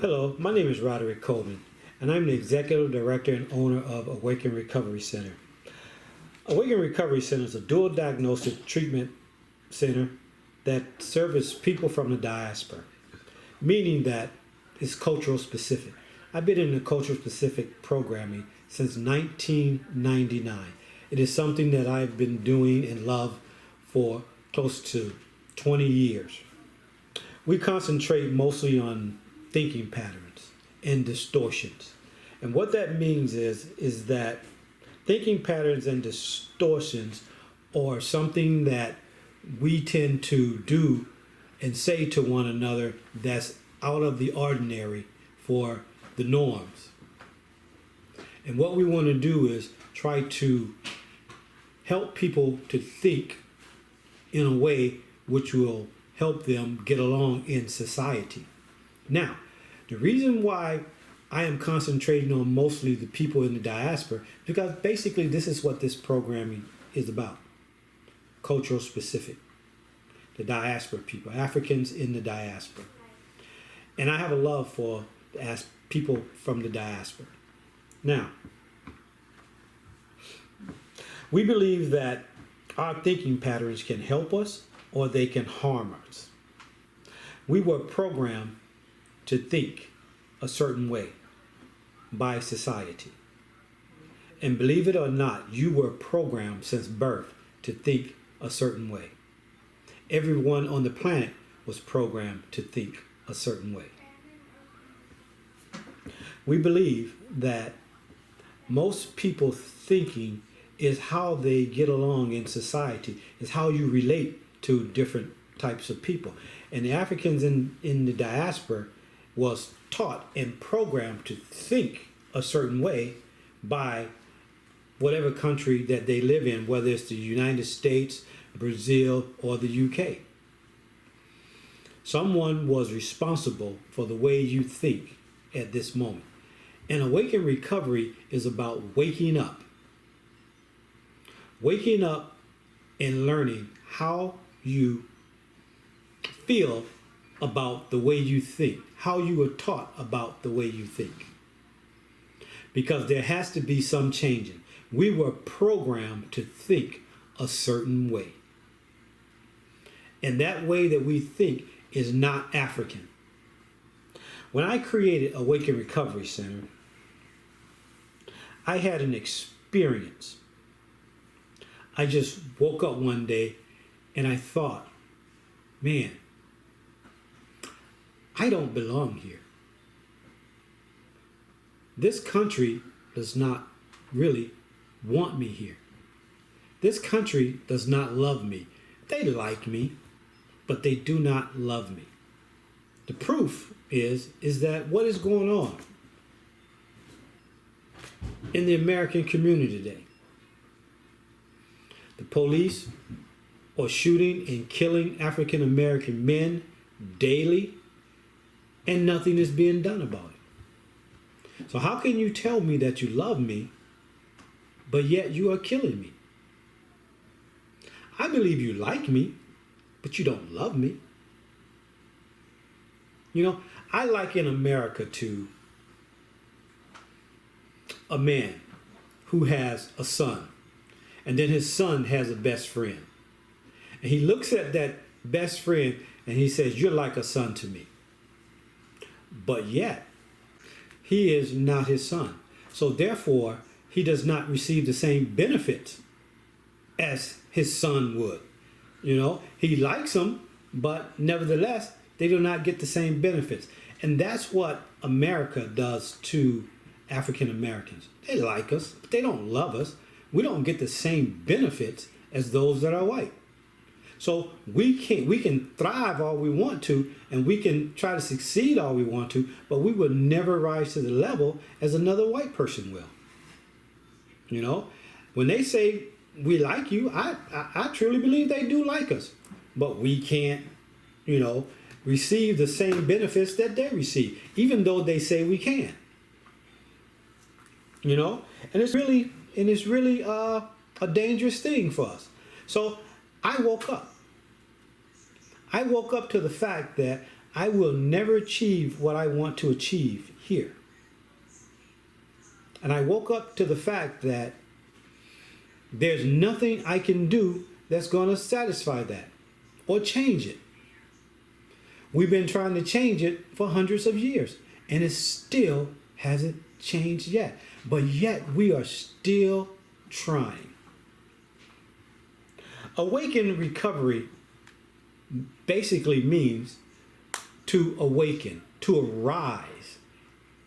Hello, my name is Roderick Coleman, and I'm the Executive Director and owner of Awaken Recovery Center. Awaken Recovery Center is a dual diagnostic treatment center that serves people from the diaspora, meaning that it's cultural specific. I've been in the cultural specific programming since 1999. It is something that I've been doing and love for close to 20 years. We concentrate mostly on thinking patterns and distortions. And what that means is that thinking patterns and distortions are something that we tend to do and say to one another that's out of the ordinary for the norms. And what we want to do is try to help people to think in a way which will help them get along in society. Now, the reason why I am concentrating on mostly the people in the diaspora, because basically this is what this programming is about. Cultural specific. The diaspora people, Africans in the diaspora. And I have a love for the people from the diaspora. Now, we believe that our thinking patterns can help us or they can harm us. We were programmed to think a certain way by society. And believe it or not, you were programmed since birth to think a certain way. Everyone on the planet was programmed to think a certain way. We believe that most people thinking is how they get along in society, is how you relate to different types of people. And the Africans in the diaspora was taught and programmed to think a certain way by whatever country that they live in, whether it's the United States, Brazil, or the UK. Someone was responsible for the way you think at this moment. And Awaken Recovery is about waking up. Waking up and learning how you feel about the way you think, how you were taught about the way you think. Because there has to be some changing. We were programmed to think a certain way. And that way that we think is not African. When I created Awaken Recovery Center, I had an experience. I just woke up one day and I thought, man, I don't belong here. This country does not really want me here. This country does not love me. They like me, but they do not love me. The proof is that what is going on in the American community today? The police are shooting and killing African American men daily, and nothing is being done about it. So how can you tell me that you love me, but yet you are killing me? I believe you like me, but you don't love me. You know, I liken America to a man who has a son, and then his son has a best friend. And he looks at that best friend and he says, "You're like a son to me." But yet, he is not his son. So therefore, he does not receive the same benefits as his son would. You know, he likes him, but nevertheless, they do not get the same benefits. And that's what America does to African Americans. They like us, but they don't love us. We don't get the same benefits as those that are white. So we can thrive all we want to, and we can try to succeed all we want to, but we will never rise to the level as another white person will. You know, when they say we like you, I truly believe they do like us, but we can't, you know, receive the same benefits that they receive, even though they say we can. You know, and it's really a dangerous thing for us. So I woke up to the fact that I will never achieve what I want to achieve here. And I woke up to the fact that there's nothing I can do that's going to satisfy that or change it. We've been trying to change it for hundreds of years, and it still hasn't changed yet. But yet we are still trying. Awaken recovery basically means to awaken, to arise,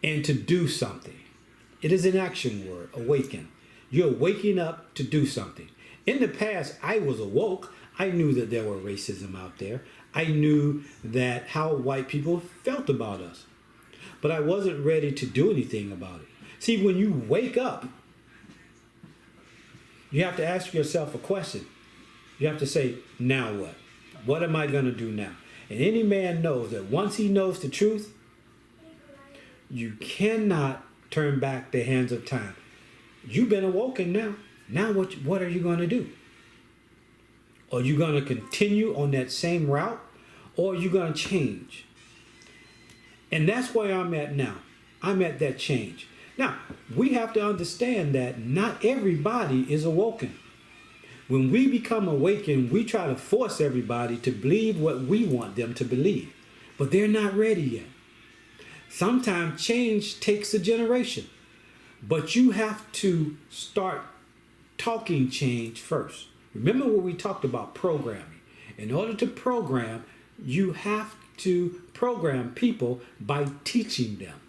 and to do something. It is an action word, awaken. You're waking up to do something. In the past, I was awoke. I knew that there were racism out there. I knew that how white people felt about us. But I wasn't ready to do anything about it. See, when you wake up, you have to ask yourself a question. You have to say, now what? What am I going to do now? And any man knows that once he knows the truth, you cannot turn back the hands of time. You've been awoken now. Now what are you going to do? Are you going to continue on that same route, or are you going to change? And that's where I'm at now. I'm at that change. Now, we have to understand that not everybody is awoken. When we become awakened, we try to force everybody to believe what we want them to believe, but they're not ready yet. Sometimes change takes a generation, but you have to start talking change first. Remember what we talked about programming. In order to program, you have to program people by teaching them.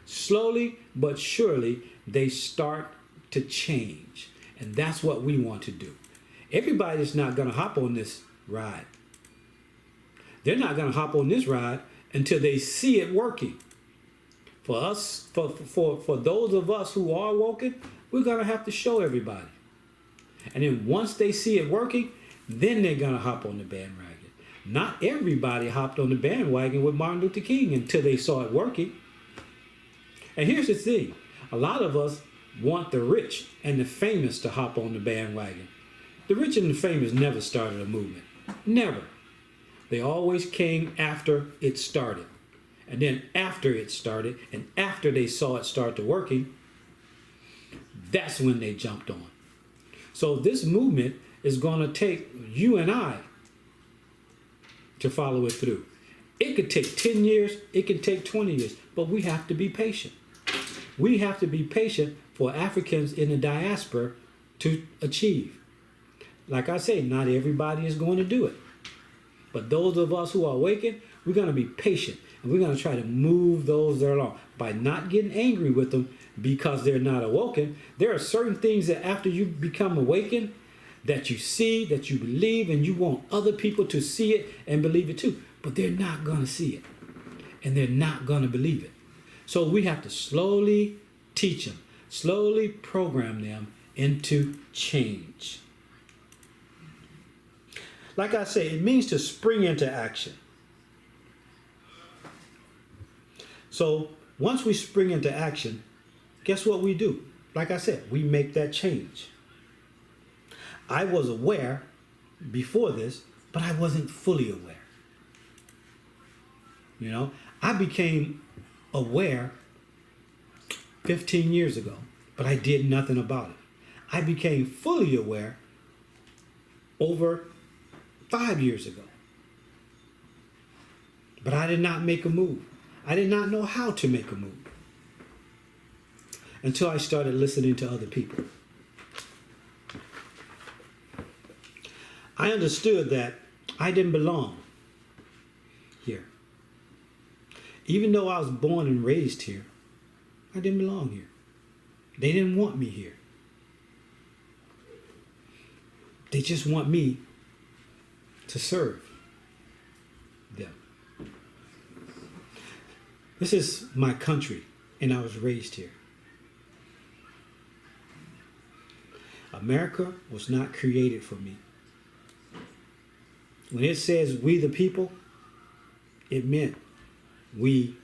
Slowly but surely, they start to change. And that's what we want to do. Everybody's not going to hop on this ride. They're not going to hop on this ride until they see it working. For us, for those of us who are woken, we're going to have to show everybody. And then once they see it working, then they're going to hop on the bandwagon. Not everybody hopped on the bandwagon with Martin Luther King until they saw it working. And here's the thing. A lot of us want the rich and the famous to hop on the bandwagon. The rich and the famous never started a movement. Never. They always came after it started. And then after it started, and after they saw it start to working, that's when they jumped on. So this movement is going to take you and I to follow it through. It could take 10 years, it could take 20 years, but we have to be patient. We have to be patient for Africans in the diaspora to achieve. Like I say, not everybody is going to do it. But those of us who are awakened, we're going to be patient. And we're going to try to move those that are along by not getting angry with them because they're not awoken. There are certain things that after you become awakened, that you see, that you believe, and you want other people to see it and believe it too. But they're not going to see it. And they're not going to believe it. So we have to slowly teach them, slowly program them into change. Like I say, it means to spring into action. So once we spring into action, guess what we do? Like I said, we make that change. I was aware before this, but I wasn't fully aware. You know, I became aware 15 years ago, but I did nothing about it. I became fully aware over 5 years ago, but I did not make a move. I did not know how to make a move until I started listening to other people. I understood that I didn't belong here. Even though I was born and raised here, I didn't belong here. They didn't want me here. They just want me to serve them. This is my country, and I was raised here. America was not created for me. When it says we the people, it meant we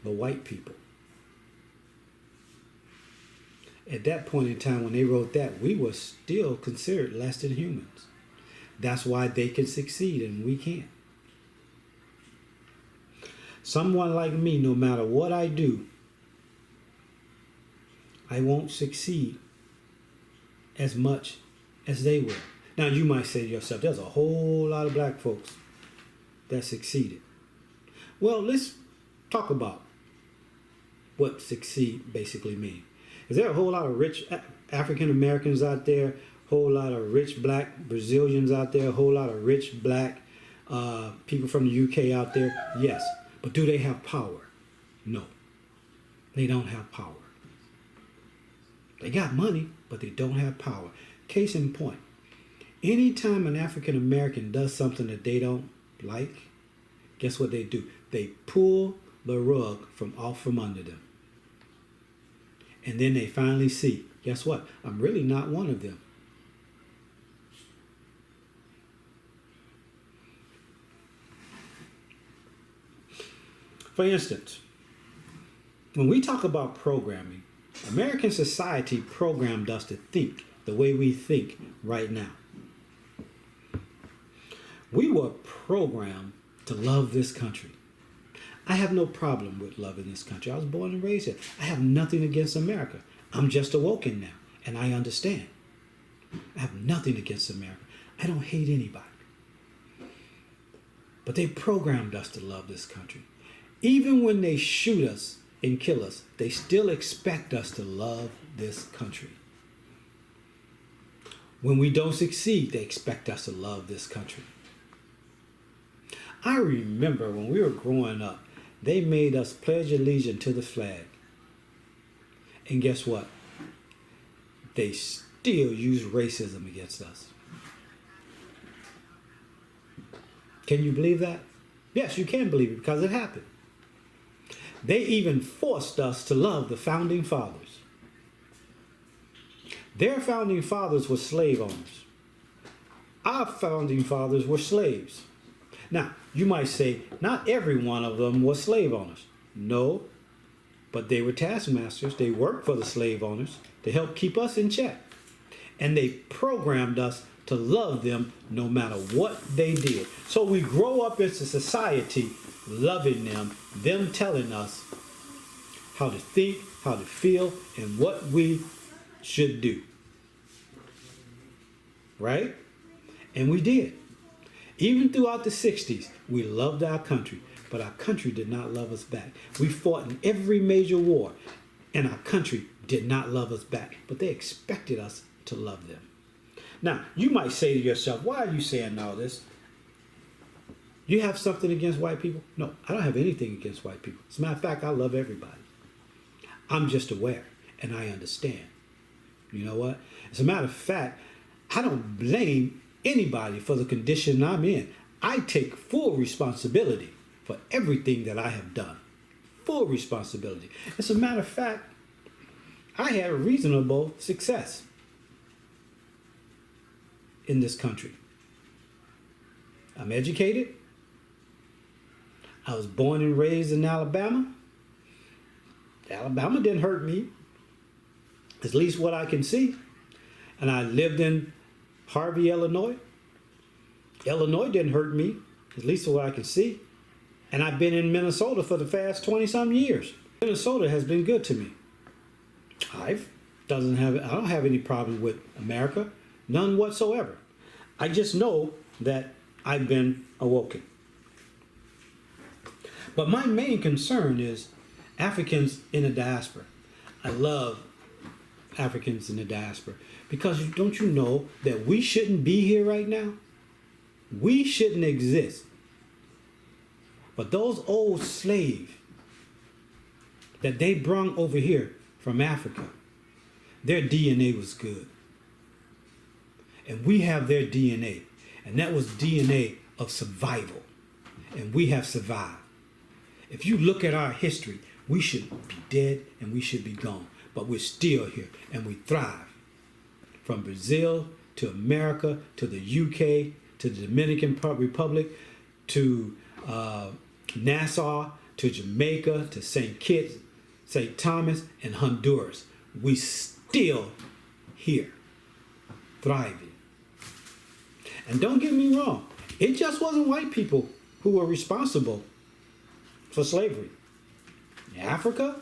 the white people. At that point in time when they wrote that, we were still considered less than humans. That's why they can succeed and we can't. someone like me, no matter what I do, I won't succeed as much as they will. Now, you might say to yourself, there's a whole lot of black folks that succeeded. Well, let's talk about what succeed basically means. Is there a whole lot of rich African Americans out there, a whole lot of rich black Brazilians out there, a whole lot of rich black people from the UK out there? Yes. But do they have power? No. They don't have power. They got money, but they don't have power. Case in point, anytime an African American does something that they don't like, guess what they do? They pull the rug from under them. And then they finally see, guess what? I'm really not one of them. For instance, when we talk about programming, American society programmed us to think the way we think right now. We were programmed to love this country. I have no problem with loving this country. I was born and raised here. I have nothing against America. I'm just awoken now, and I understand. I have nothing against America. I don't hate anybody. But they programmed us to love this country. Even when they shoot us and kill us, they still expect us to love this country. When we don't succeed, they expect us to love this country. I remember when we were growing up, they made us pledge allegiance to the flag. And guess what? They still use racism against us. Can you believe that? Yes, you can believe it because it happened. They even forced us to love the founding fathers. Their founding fathers were slave owners. Our founding fathers were slaves. Now, you might say, not every one of them was slave owners. No, but they were taskmasters. They worked for the slave owners to help keep us in check. And they programmed us to love them no matter what they did. So we grow up as a society loving them telling us how to think, how to feel, and what we should do. Right? And we did. Even throughout the 60s, we loved our country, but our country did not love us back. We fought in every major war, and our country did not love us back, but they expected us to love them. Now, you might say to yourself, why are you saying all this? You have something against white people? No, I don't have anything against white people. As a matter of fact, I love everybody. I'm just aware, and I understand. You know what? As a matter of fact, I don't blame anybody for the condition I'm in. I take full responsibility for everything that I have done. Full responsibility. As a matter of fact, I had a reasonable success in this country. I'm educated. I was born and raised in Alabama. Alabama didn't hurt me, at least what I can see. And I lived in Harvey, Illinois. Illinois didn't hurt me, at least what I can see. And I've been in Minnesota for the past 20-some years. Minnesota has been good to me. I don't have any problem with America, none whatsoever. I just know that I've been awoken. But my main concern is Africans in the diaspora. I love Africans in the diaspora because don't you know that we shouldn't be here right now? We shouldn't exist. But those old slaves that they brung over here from Africa, their DNA was good. And we have their DNA. And that was DNA of survival. And we have survived. If you look at our history, we should be dead and we should be gone. But we're still here and we thrive. From Brazil to America to the UK to the Dominican Republic to Nassau to Jamaica to St. Kitts, St. Thomas, and Honduras. We still here, thriving. And don't get me wrong, it just wasn't white people who were responsible for slavery. Africa,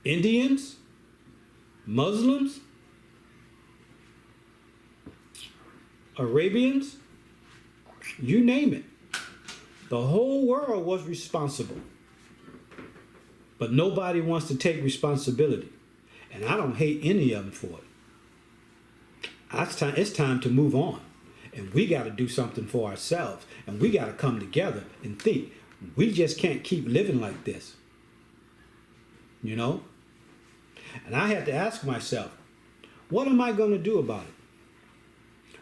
Indians, Muslims, Arabians, you name it. The whole world was responsible. But nobody wants to take responsibility. And I don't hate any of them for it. It's time to move on. And we got to do something for ourselves. And we got to come together and think. We just can't keep living like this. You know? And I had to ask myself, what am I going to do about it?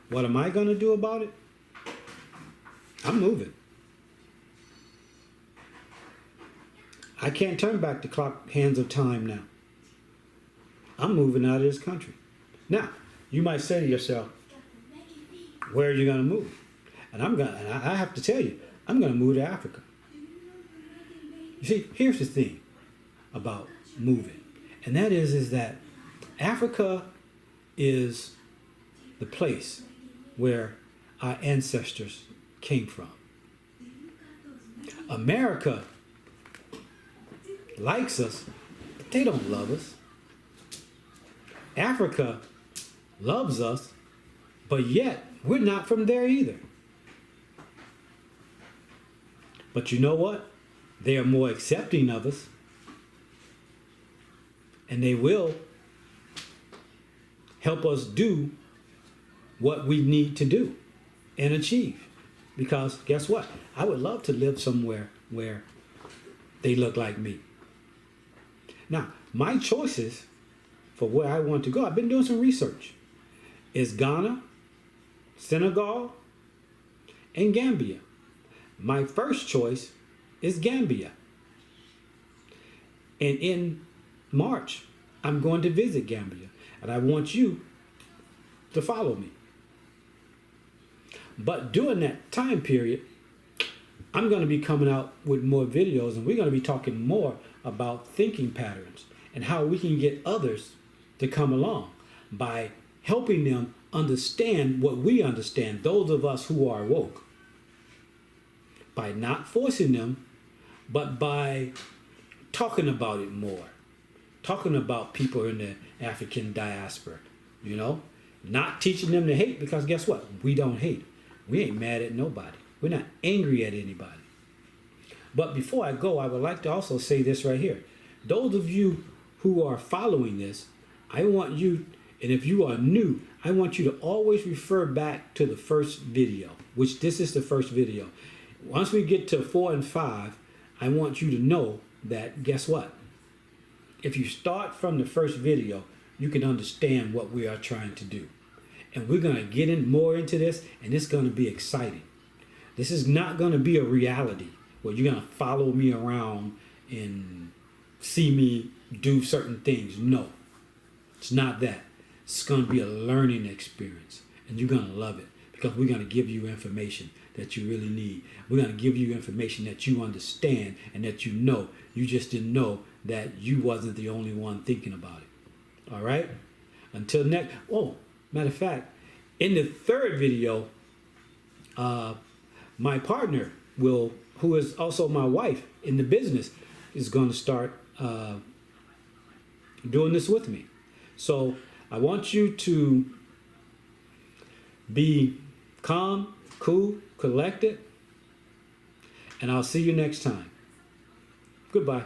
What am I going to do about it? I'm moving. I can't turn back the clock hands of time now. I'm moving out of this country. Now, you might say to yourself, where are you going to move? And I have to tell you, I'm going to move to Africa. You see, here's the thing about moving. And that is that Africa is the place where our ancestors came from. America likes us, but they don't love us. Africa loves us, but yet we're not from there either. But you know what? They are more accepting of us. And they will help us do what we need to do and achieve. Because guess what? I would love to live somewhere where they look like me. Now, my choices for where I want to go, I've been doing some research, is Ghana, Senegal, and Gambia. My first choice is Gambia. And in March, I'm going to visit Gambia. And I want you to follow me. But during that time period, I'm going to be coming out with more videos, and we're going to be talking more about thinking patterns and how we can get others to come along by helping them understand what we understand, those of us who are woke. By not forcing them, but by talking about it more. Talking about people in the African diaspora, you know? Not teaching them to hate, because guess what? We don't hate. We ain't mad at nobody. We're not angry at anybody. But before I go, I would like to also say this right here. Those of you who are following this, I want you, and if you are new, I want you to always refer back to the first video, which this is the first video. Once we get to 4 and 5, I want you to know that, guess what? If you start from the first video, you can understand what we are trying to do. And we're going to get in more into this, and it's going to be exciting. This is not going to be a reality where you're going to follow me around and see me do certain things. No, it's not that. It's going to be a learning experience, and you're going to love it, because we're going to give you information that you really need. We're going to give you information that you understand and that you know. You just didn't know that you wasn't the only one thinking about it. All right? Until next. Oh, matter of fact, in the third video, my partner who is also my wife in the business, is going to start doing this with me. So I want you to be calm, cool, collected, and I'll see you next time. Goodbye.